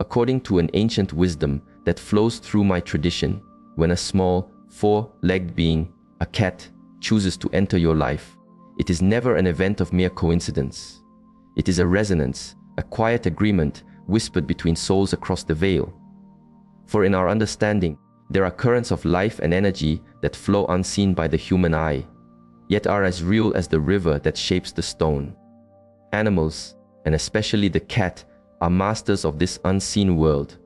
according to an ancient wisdom that flows through my tradition. When a small, four-legged being, a cat, chooses to enter your life, it is never an event of mere coincidence. It is a resonance, a quiet agreement whispered between souls across the veil. For in our understanding, there are currents of life and energy that flow unseen by the human eye, yet are as real as the river that shapes the stone. Animals, and especially the cat, are masters of this unseen world.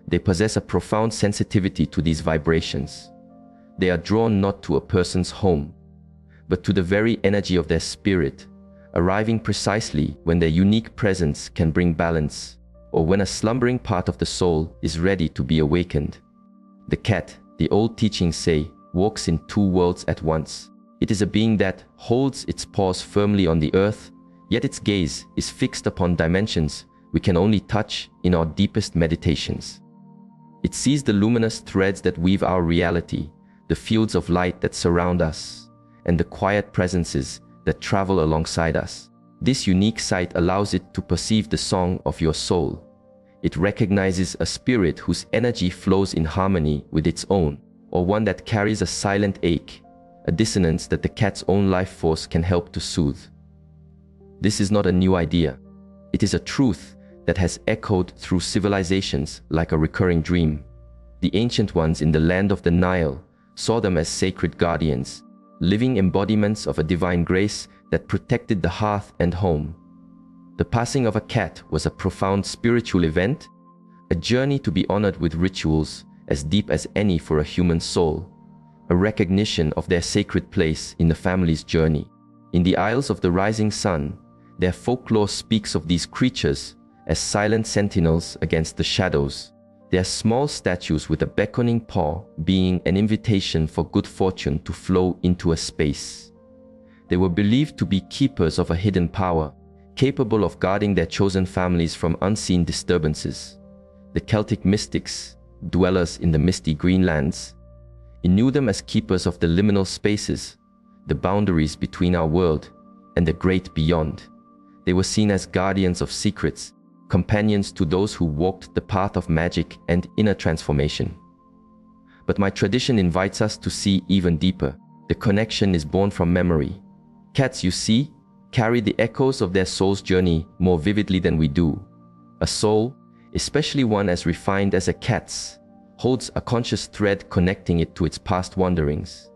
They possess a profound sensitivity to these vibrations. They are drawn not to a person's home, but to the very energy of their spirit, arriving precisely when their unique presence can bring balance, or when a slumbering part of the soul is ready to be awakened. The cat, the old teachings say, walks in two worlds at once. It is a being that holds its paws firmly on the earth, yet its gaze is fixed upon dimensions we can only touch in our deepest meditations. It sees the luminous threads that weave our reality, the fields of light that surround us, and the quiet presences that travel alongside us. This unique sight allows it to perceive the song of your soul. It recognizes a spirit whose energy flows in harmony with its own, or one that carries a silent ache, a dissonance that the cat's own life force can help to soothe. This is not a new idea. It is a truth that has echoed through civilizations like a recurring dream. The ancient ones in the land of the Nile saw them as sacred guardians, living embodiments of a divine grace that protected the hearth and home. The passing of a cat was a profound spiritual event, a journey to be honored with rituals as deep as any for a human soul, a recognition of their sacred place in the family's journey. In the Isles of the Rising Sun, their folklore speaks of these creatures as silent sentinels against the shadows, their small statues with a beckoning paw being an invitation for good fortune to flow into a space. They were believed to be keepers of a hidden power, capable of guarding their chosen families from unseen disturbances. The Celtic mystics, dwellers in the misty Greenlands, knew them as keepers of the liminal spaces, the boundaries between our world and the great beyond. They were seen as guardians of secrets, companions to those who walked the path of magic and inner transformation. But my tradition invites us to see even deeper. The connection is born from memory. Cats, you see, carry the echoes of their soul's journey more vividly than we do. A soul, especially one as refined as a cat's, holds a conscious thread connecting it to its past wanderings.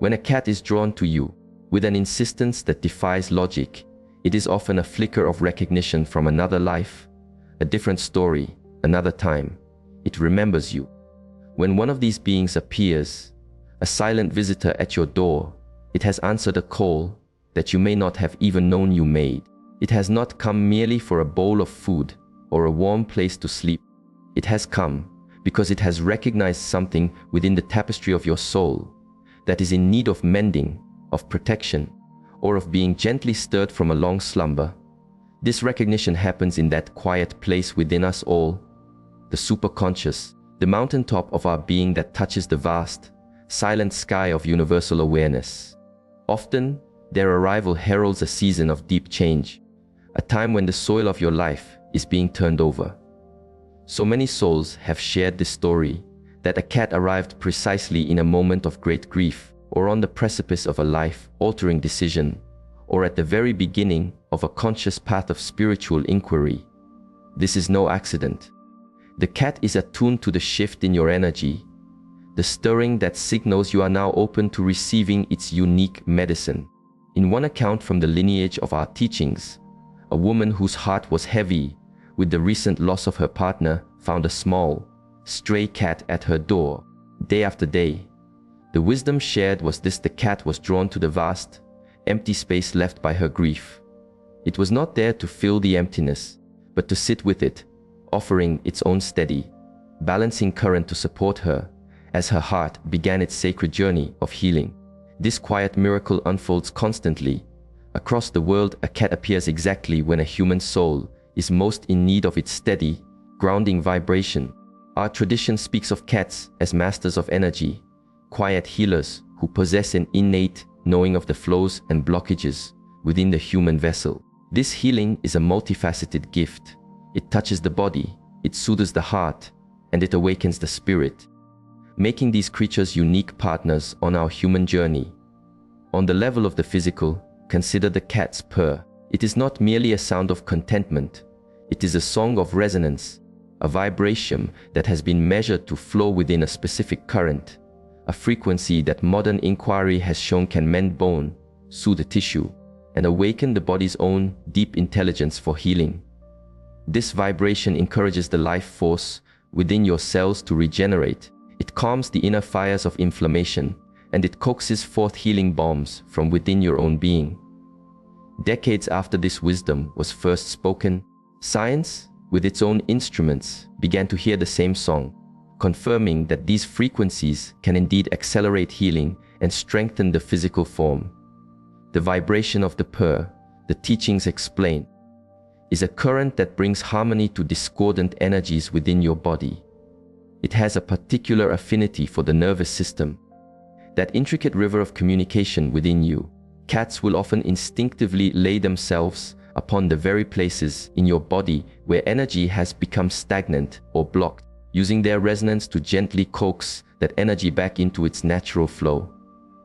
When a cat is drawn to you, with an insistence that defies logic, it is often a flicker of recognition from another life, a different story, another time. It remembers you. When one of these beings appears, a silent visitor at your door, it has answered a call that you may not have even known you made. It has not come merely for a bowl of food or a warm place to sleep. It has come because it has recognized something within the tapestry of your soul that is in need of mending, of protection, or of being gently stirred from a long slumber. This recognition happens in that quiet place within us all, the superconscious, the mountaintop of our being that touches the vast, silent sky of universal awareness. Often, their arrival heralds a season of deep change, a time when the soil of your life is being turned over. So many souls have shared this story, that a cat arrived precisely in a moment of great grief, or on the precipice of a life-altering decision, or at the very beginning of a conscious path of spiritual inquiry. This is no accident. The cat is attuned to the shift in your energy, the stirring that signals you are now open to receiving its unique medicine. In one account from the lineage of our teachings, a woman whose heart was heavy with the recent loss of her partner found a small, stray cat at her door, day after day. The wisdom shared was this: the cat was drawn to the vast, empty space left by her grief. It was not there to fill the emptiness, but to sit with it, offering its own steady, balancing current to support her as her heart began its sacred journey of healing. This quiet miracle unfolds constantly. Across the world, a cat appears exactly when a human soul is most in need of its steady, grounding vibration. Our tradition speaks of cats as masters of energy, quiet healers who possess an innate knowing of the flows and blockages within the human vessel. This healing is a multifaceted gift. It touches the body, it soothes the heart, and it awakens the spirit, making these creatures unique partners on our human journey. On the level of the physical, consider the cat's purr. It is not merely a sound of contentment. It is a song of resonance, a vibration that has been measured to flow within a specific current, a frequency that modern inquiry has shown can mend bone, soothe the tissue, and awaken the body's own deep intelligence for healing. This vibration encourages the life force within your cells to regenerate. It calms the inner fires of inflammation, and it coaxes forth healing bombs from within your own being. Decades after this wisdom was first spoken, science, with its own instruments, began to hear the same song, confirming that these frequencies can indeed accelerate healing and strengthen the physical form. The vibration of the purr, the teachings explain, is a current that brings harmony to discordant energies within your body. It has a particular affinity for the nervous system, that intricate river of communication within you. Cats will often instinctively lay themselves upon the very places in your body where energy has become stagnant or blocked, using their resonance to gently coax that energy back into its natural flow.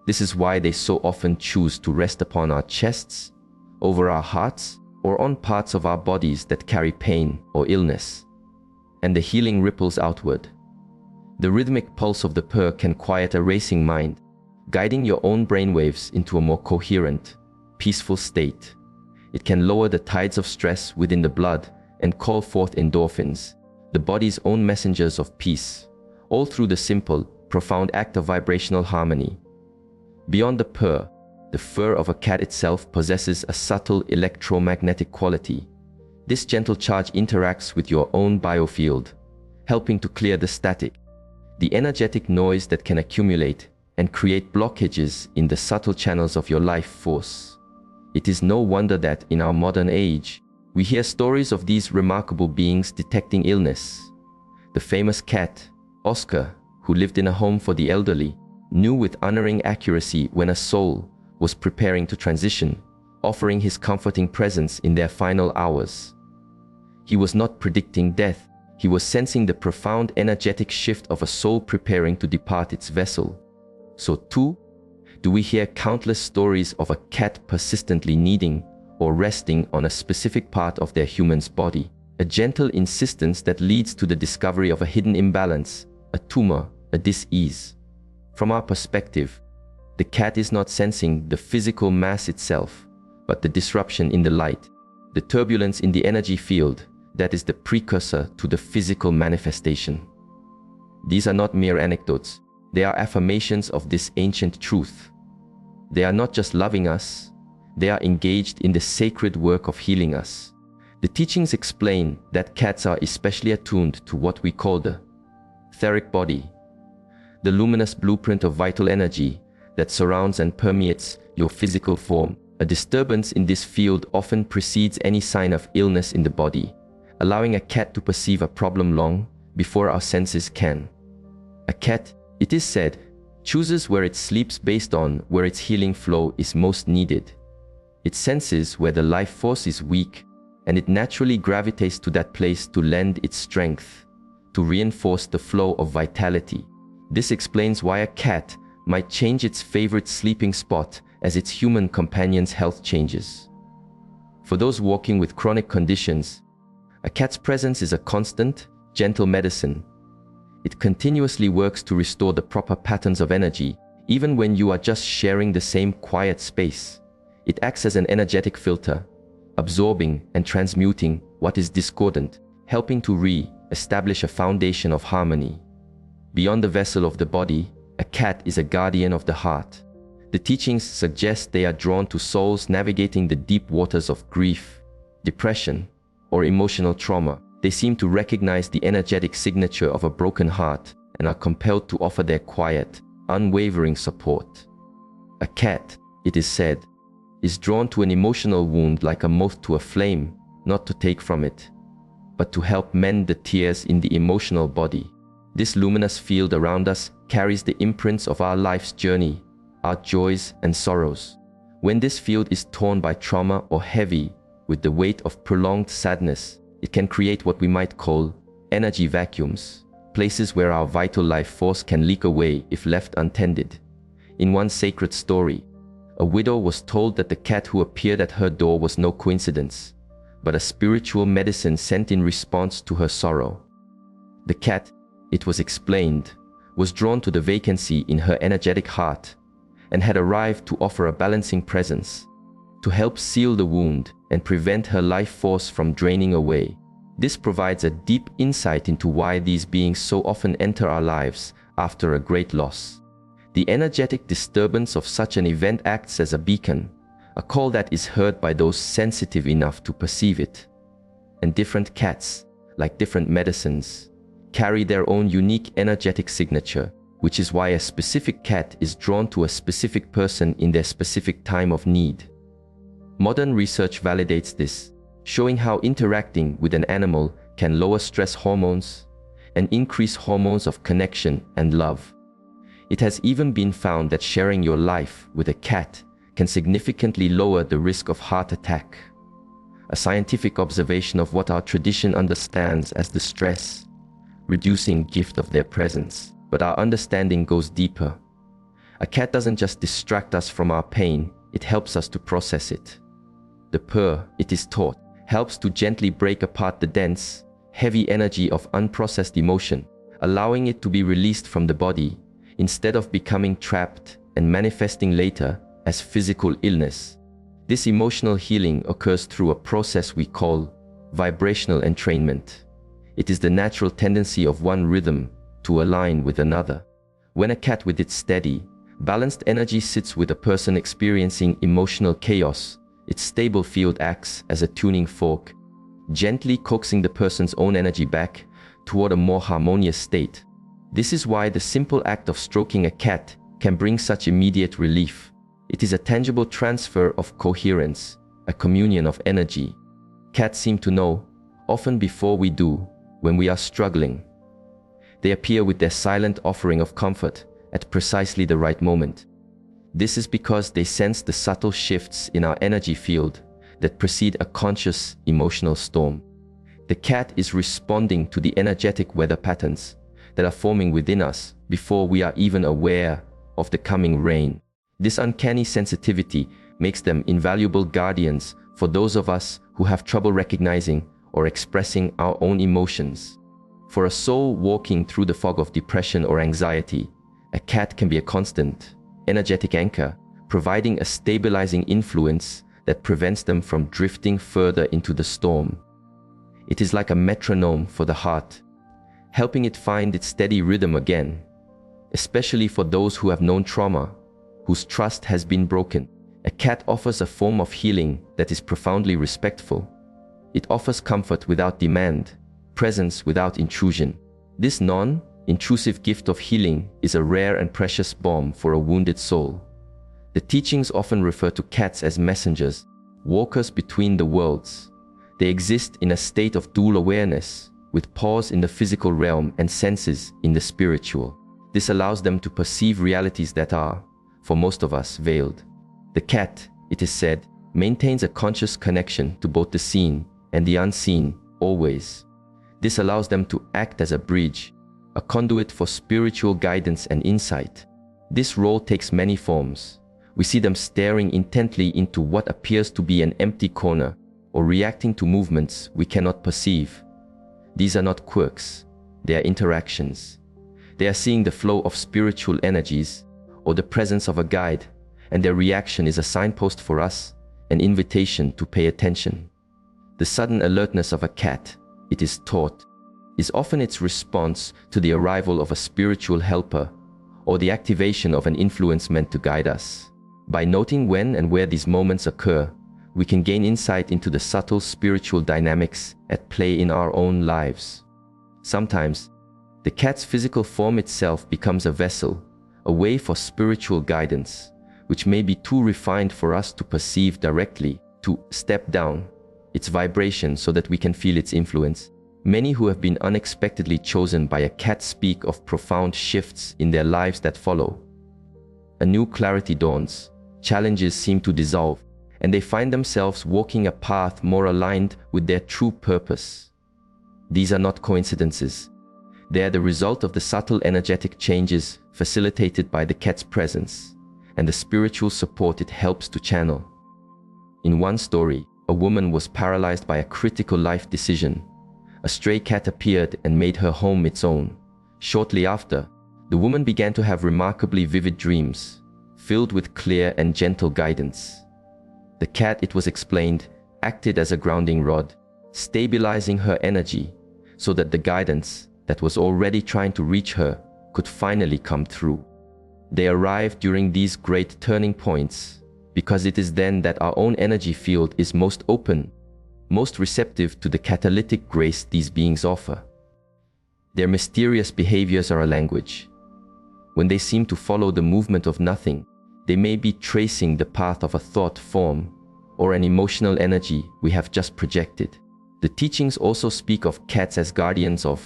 This is why they so often choose to rest upon our chests, over our hearts, or on parts of our bodies that carry pain or illness. And the healing ripples outward. The rhythmic pulse of the purr can quiet a racing mind, guiding your own brainwaves into a more coherent, peaceful state. It can lower the tides of stress within the blood and call forth endorphins, the body's own messengers of peace, all through the simple, profound act of vibrational harmony. Beyond the purr, the fur of a cat itself possesses a subtle electromagnetic quality. This gentle charge interacts with your own biofield, helping to clear the static, the energetic noise that can accumulate and create blockages in the subtle channels of your life force. It is no wonder that in our modern age, we hear stories of these remarkable beings detecting illness. The famous cat, Oscar, who lived in a home for the elderly, knew with unerring accuracy when a soul was preparing to transition, offering his comforting presence in their final hours. He was not predicting death, he was sensing the profound energetic shift of a soul preparing to depart its vessel. So too, do we hear countless stories of a cat persistently kneading or resting on a specific part of their human's body, a gentle insistence that leads to the discovery of a hidden imbalance, a tumor, a dis-ease. From our perspective, the cat is not sensing the physical mass itself, but the disruption in the light, the turbulence in the energy field that is the precursor to the physical manifestation. These are not mere anecdotes, they are affirmations of this ancient truth. They are not just loving us, they are engaged in the sacred work of healing us. The teachings explain that cats are especially attuned to what we call the etheric body, the luminous blueprint of vital energy that surrounds and permeates your physical form. A disturbance in this field often precedes any sign of illness in the body, allowing a cat to perceive a problem long before our senses can. A cat, it is said, chooses where it sleeps based on where its healing flow is most needed. It senses where the life force is weak, and it naturally gravitates to that place to lend its strength, to reinforce the flow of vitality. This explains why a cat might change its favorite sleeping spot as its human companion's health changes. For those walking with chronic conditions, a cat's presence is a constant, gentle medicine. It continuously works to restore the proper patterns of energy, even when you are just sharing the same quiet space. It acts as an energetic filter, absorbing and transmuting what is discordant, helping to re-establish a foundation of harmony. Beyond the vessel of the body, a cat is a guardian of the heart. The teachings suggest they are drawn to souls navigating the deep waters of grief, depression, or emotional trauma. They seem to recognize the energetic signature of a broken heart and are compelled to offer their quiet, unwavering support. A cat, it is said, is drawn to an emotional wound like a moth to a flame, not to take from it, but to help mend the tears in the emotional body. This luminous field around us carries the imprints of our life's journey, our joys and sorrows. When this field is torn by trauma or heavy with the weight of prolonged sadness, it can create what we might call energy vacuums, places where our vital life force can leak away if left untended. In one sacred story, a widow was told that the cat who appeared at her door was no coincidence, but a spiritual medicine sent in response to her sorrow. The cat, it was explained, was drawn to the vacancy in her energetic heart and had arrived to offer a balancing presence, to help seal the wound and prevent her life force from draining away. This provides a deep insight into why these beings so often enter our lives after a great loss. The energetic disturbance of such an event acts as a beacon, a call that is heard by those sensitive enough to perceive it. And different cats, like different medicines, carry their own unique energetic signature, which is why a specific cat is drawn to a specific person in their specific time of need. Modern research validates this, showing how interacting with an animal can lower stress hormones and increase hormones of connection and love. It has even been found that sharing your life with a cat can significantly lower the risk of heart attack. A scientific observation of what our tradition understands as the stress reducing gift of their presence. But our understanding goes deeper. A cat doesn't just distract us from our pain, it helps us to process it. The purr, it is taught, helps to gently break apart the dense, heavy energy of unprocessed emotion, allowing it to be released from the body instead of becoming trapped and manifesting later as physical illness. This emotional healing occurs through a process we call vibrational entrainment. It is the natural tendency of one rhythm to align with another. When a cat with its steady, balanced energy sits with a person experiencing emotional chaos, its stable field acts as a tuning fork, gently coaxing the person's own energy back toward a more harmonious state. This is why the simple act of stroking a cat can bring such immediate relief. It is a tangible transfer of coherence, a communion of energy. Cats seem to know, often before we do, when we are struggling. They appear with their silent offering of comfort at precisely the right moment. This is because they sense the subtle shifts in our energy field that precede a conscious emotional storm. The cat is responding to the energetic weather patterns that are forming within us before we are even aware of the coming rain. This uncanny sensitivity makes them invaluable guardians for those of us who have trouble recognizing or expressing our own emotions. For a soul walking through the fog of depression or anxiety, a cat can be a constant, energetic anchor, providing a stabilizing influence that prevents them from drifting further into the storm. It is like a metronome for the heart, helping it find its steady rhythm again, especially for those who have known trauma, whose trust has been broken. A cat offers a form of healing that is profoundly respectful. It offers comfort without demand, presence without intrusion. This non-intrusive gift of healing is a rare and precious balm for a wounded soul. The teachings often refer to cats as messengers, walkers between the worlds. They exist in a state of dual awareness, with paws in the physical realm and senses in the spiritual. This allows them to perceive realities that are, for most of us, veiled. The cat, it is said, maintains a conscious connection to both the seen and the unseen, always. This allows them to act as a bridge, a conduit for spiritual guidance and insight. This role takes many forms. We see them staring intently into what appears to be an empty corner, or reacting to movements we cannot perceive. These are not quirks, they are interactions. They are seeing the flow of spiritual energies, or the presence of a guide, and their reaction is a signpost for us, an invitation to pay attention. The sudden alertness of a cat, it is taught, is often its response to the arrival of a spiritual helper or the activation of an influence meant to guide us. By noting when and where these moments occur, we can gain insight into the subtle spiritual dynamics at play in our own lives. Sometimes, the cat's physical form itself becomes a vessel, a way for spiritual guidance, which may be too refined for us to perceive directly, to step down its vibration so that we can feel its influence. Many who have been unexpectedly chosen by a cat speak of profound shifts in their lives that follow. A new clarity dawns, challenges seem to dissolve, and they find themselves walking a path more aligned with their true purpose. These are not coincidences. They are the result of the subtle energetic changes facilitated by the cat's presence and the spiritual support it helps to channel. In one story, a woman was paralyzed by a critical life decision. A stray cat appeared and made her home its own. Shortly after, the woman began to have remarkably vivid dreams, filled with clear and gentle guidance. The cat, it was explained, acted as a grounding rod, stabilizing her energy so that the guidance that was already trying to reach her could finally come through. They arrive during these great turning points because it is then that our own energy field is most open, most receptive to the catalytic grace these beings offer. Their mysterious behaviors are a language. When they seem to follow the movement of nothing, they may be tracing the path of a thought form or an emotional energy we have just projected. The teachings also speak of cats as guardians of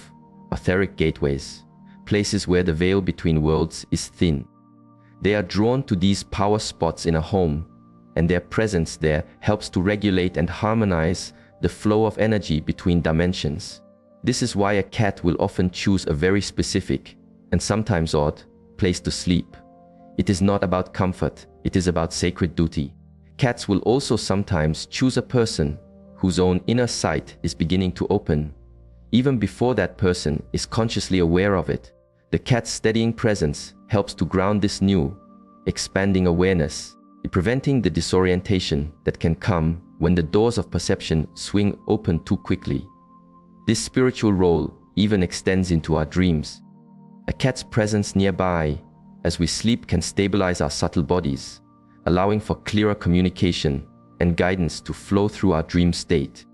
etheric gateways, places where the veil between worlds is thin. They are drawn to these power spots in a home, and their presence there helps to regulate and harmonize the flow of energy between dimensions. This is why a cat will often choose a very specific, and sometimes odd, place to sleep. It is not about comfort, it is about sacred duty. Cats will also sometimes choose a person whose own inner sight is beginning to open, even before that person is consciously aware of it. The cat's steadying presence helps to ground this new, expanding awareness, preventing the disorientation that can come when the doors of perception swing open too quickly. This spiritual role even extends into our dreams. A cat's presence nearby as we sleep can stabilize our subtle bodies, allowing for clearer communication and guidance to flow through our dream state.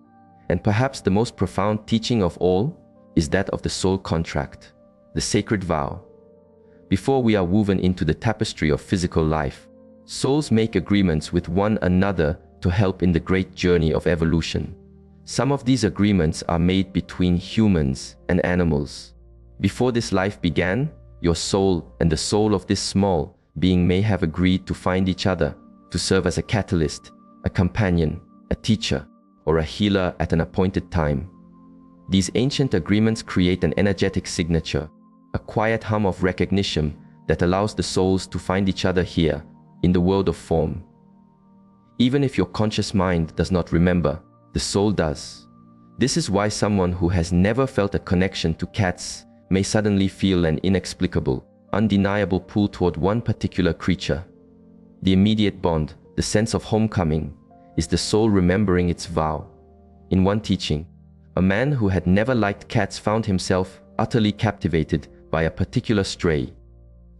And perhaps the most profound teaching of all is that of the soul contract, the sacred vow. Before we are woven into the tapestry of physical life, souls make agreements with one another to help in the great journey of evolution. Some of these agreements are made between humans and animals. Before this life began, your soul and the soul of this small being may have agreed to find each other, to serve as a catalyst, a companion, a teacher, or a healer at an appointed time. These ancient agreements create an energetic signature, a quiet hum of recognition that allows the souls to find each other here, in the world of form. Even if your conscious mind does not remember, the soul does. This is why someone who has never felt a connection to cats may suddenly feel an inexplicable, undeniable pull toward one particular creature. The immediate bond, the sense of homecoming, is the soul remembering its vow. In one teaching, a man who had never liked cats found himself utterly captivated by a particular stray.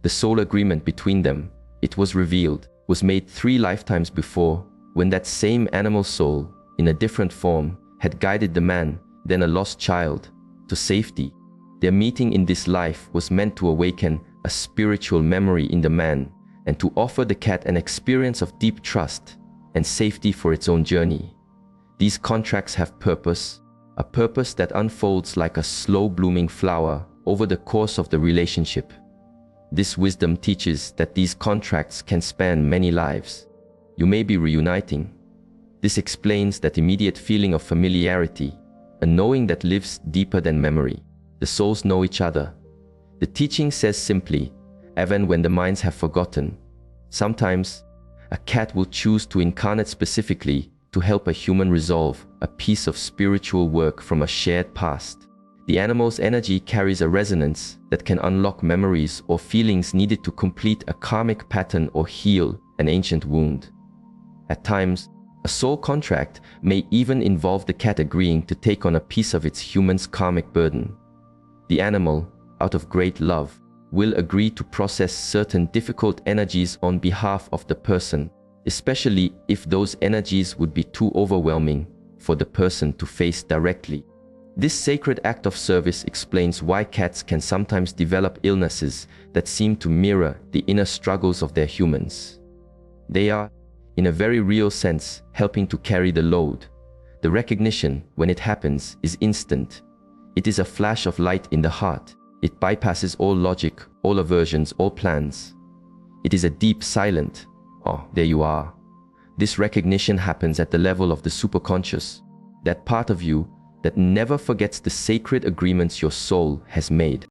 The soul agreement between them, it was revealed, was made 3 lifetimes before, when that same animal soul, in a different form, had guided the man, then a lost child, to safety. Their meeting in this life was meant to awaken a spiritual memory in the man and to offer the cat an experience of deep trust and safety for its own journey. These contracts have purpose, a purpose that unfolds like a slow-blooming flower over the course of the relationship. This wisdom teaches that these contracts can span many lives. You may be reuniting. This explains that immediate feeling of familiarity, a knowing that lives deeper than memory. The souls know each other. The teaching says simply, even when the minds have forgotten. Sometimes, a cat will choose to incarnate specifically to help a human resolve a piece of spiritual work from a shared past. The animal's energy carries a resonance that can unlock memories or feelings needed to complete a karmic pattern or heal an ancient wound. At times, a soul contract may even involve the cat agreeing to take on a piece of its human's karmic burden. The animal, out of great love, will agree to process certain difficult energies on behalf of the person, especially if those energies would be too overwhelming for the person to face directly. This sacred act of service explains why cats can sometimes develop illnesses that seem to mirror the inner struggles of their humans. They are, in a very real sense, helping to carry the load. The recognition, when it happens, is instant. It is a flash of light in the heart. It bypasses all logic, all aversions, all plans. It is a deep, silent, "Oh, there you are." This recognition happens at the level of the superconscious, that part of you that never forgets the sacred agreements your soul has made.